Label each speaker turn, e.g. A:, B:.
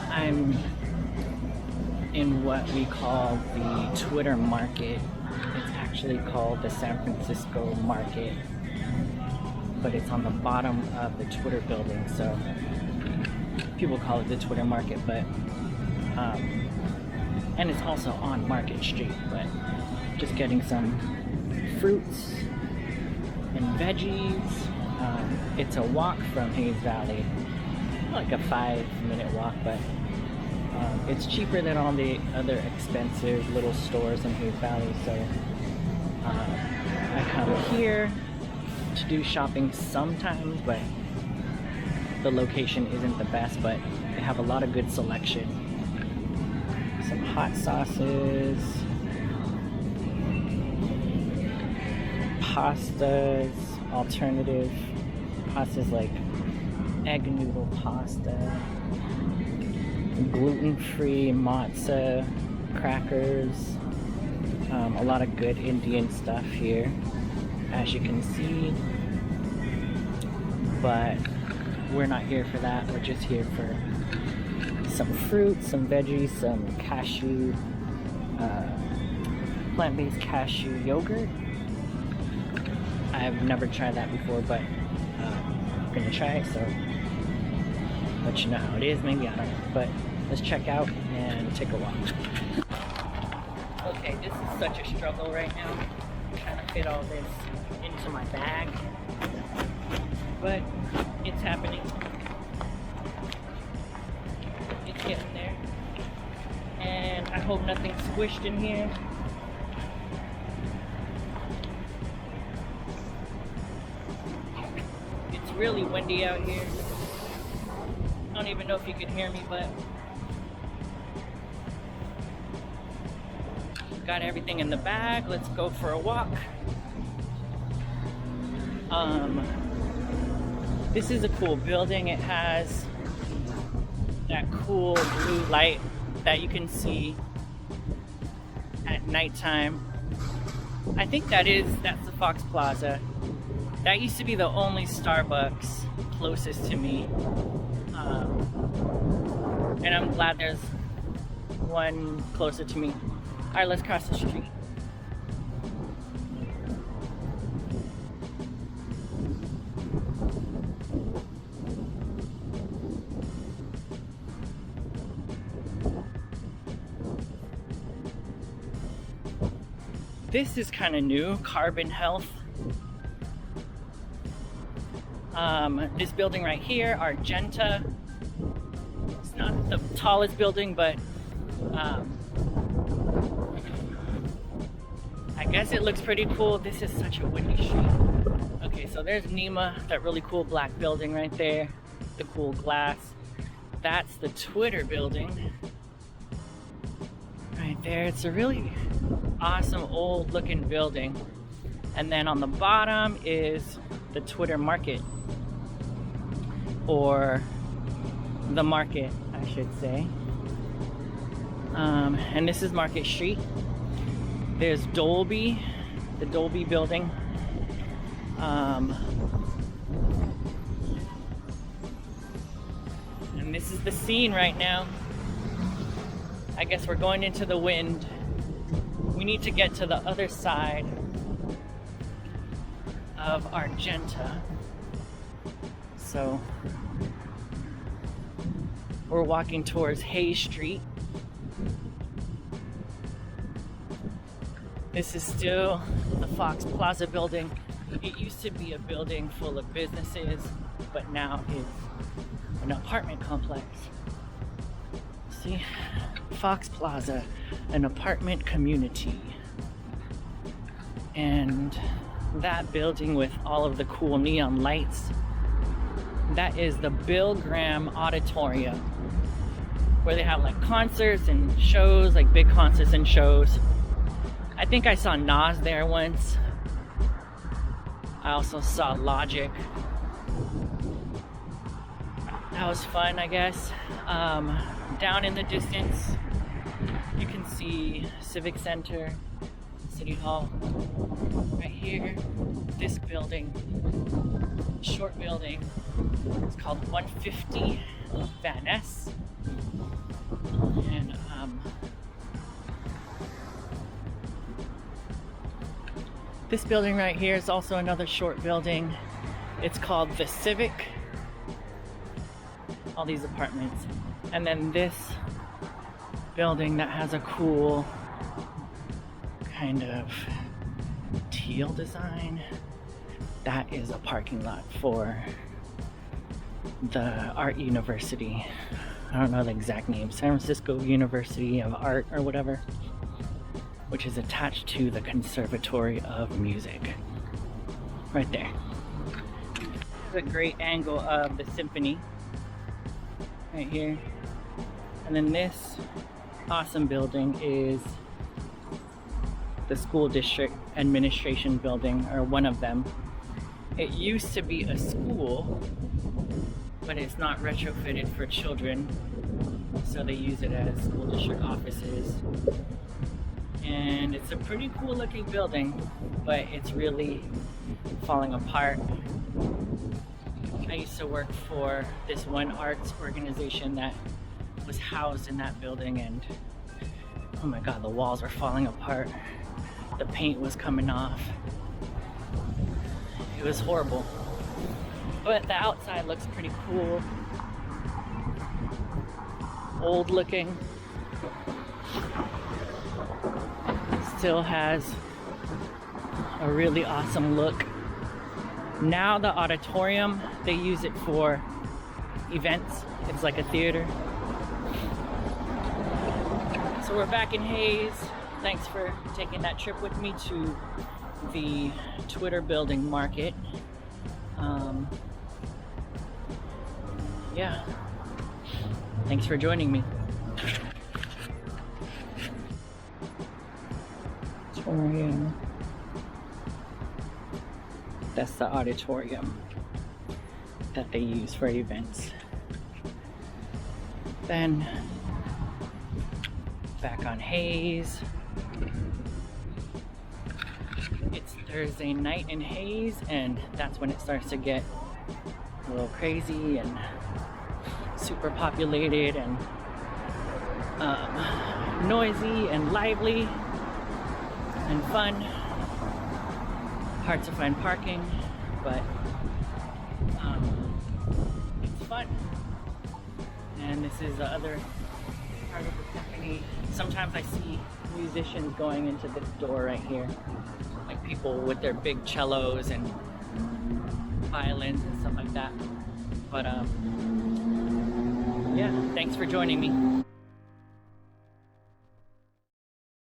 A: I'm in what we call the Twitter Market. It's actually called the San Francisco Market, but it's on the bottom of the Twitter building, so people call it the Twitter Market, but and it's also on Market Street, but just getting some fruits and veggies. It's a walk from Hayes Valley, like a 5-minute walk, but it's cheaper than all the other expensive little stores in Hayes Valley, so I come here to do shopping sometimes, but the location isn't the best, but they have a lot of good selection. Some hot sauces, pastas, alternative pastas like egg noodle pasta, gluten-free matzo, crackers, a lot of good Indian stuff here, as you can see, but we're not here for that. We're just here for some fruit, some veggies, some cashew, plant-based cashew yogurt. I've never tried that before, but I'm gonna try it, so let you know how it is. Maybe, I don't know, but let's check out and take a walk. Okay, this is such a struggle right now, trying to fit all this into my bag, but it's happening. It's getting there, and I hope nothing's squished in here. It's really windy out here. I don't even know if you can hear me, but got everything in the bag. Let's go for a walk. This is a cool building. It has that cool blue light that you can see at nighttime. I think that's the Fox Plaza. That used to be the only Starbucks closest to me. And I'm glad there's one closer to me. Alright, let's cross the street. This is kind of new, Carbon Health. This building right here, Argenta. It's not the tallest building, but I guess it looks pretty cool. This is such a windy street. Okay, so there's Nema, that really cool black building right there, the cool glass. That's the Twitter building right there. It's a really awesome old looking building. And then on the bottom is the Twitter Market, or the market, I should say. And this is Market Street. There's Dolby, the Dolby building. And this is the scene right now. I guess we're going into the wind. We need to get to the other side of Argenta. So we're walking towards Hayes Street. This is still the Fox Plaza building. It used to be a building full of businesses, but now it's an apartment complex. See, Fox Plaza, an apartment community. And that building with all of the cool neon lights, that is the Bill Graham Auditorium, where they have like concerts and shows, like big concerts and shows. I think I saw Nas there once. I also saw Logic. That was fun, I guess. Down in the distance, you can see Civic Center, City Hall. Right here, this building, short building, it's called 150 Van Ness. And this building right here is also another short building. It's called the Civic. All these apartments. And then this building that has a cool kind of teal design, that is a parking lot for the Art University. I don't know the exact name, San Francisco University of Art or whatever, which is attached to the Conservatory of Music. Right there. This is a great angle of the symphony. Right here. And then this awesome building is the school district administration building, or one of them. It used to be a school, but it's not retrofitted for children, so they use it as school district offices. And it's a pretty cool looking building, but it's really falling apart. I used to work for this one arts organization that was housed in that building, and oh my god, the walls are falling apart. The paint was coming off. It was horrible. But the outside looks pretty cool. Old looking. Still has a really awesome look. Now the auditorium, they use it for events. It's like a theater. So we're back in Hayes. Thanks for taking that trip with me to the Twitter building market. Yeah. Thanks for joining me. Auditorium. That's the auditorium that they use for events. Then back on Hayes. It's Thursday night in Hayes, and that's when it starts to get a little crazy and super populated and noisy and lively and fun. Hard to find parking, but it's fun. And this is the other part of the company. Sometimes I see musicians going into this door right here, like people with their big cellos and violins and stuff like that. But yeah, thanks for joining me.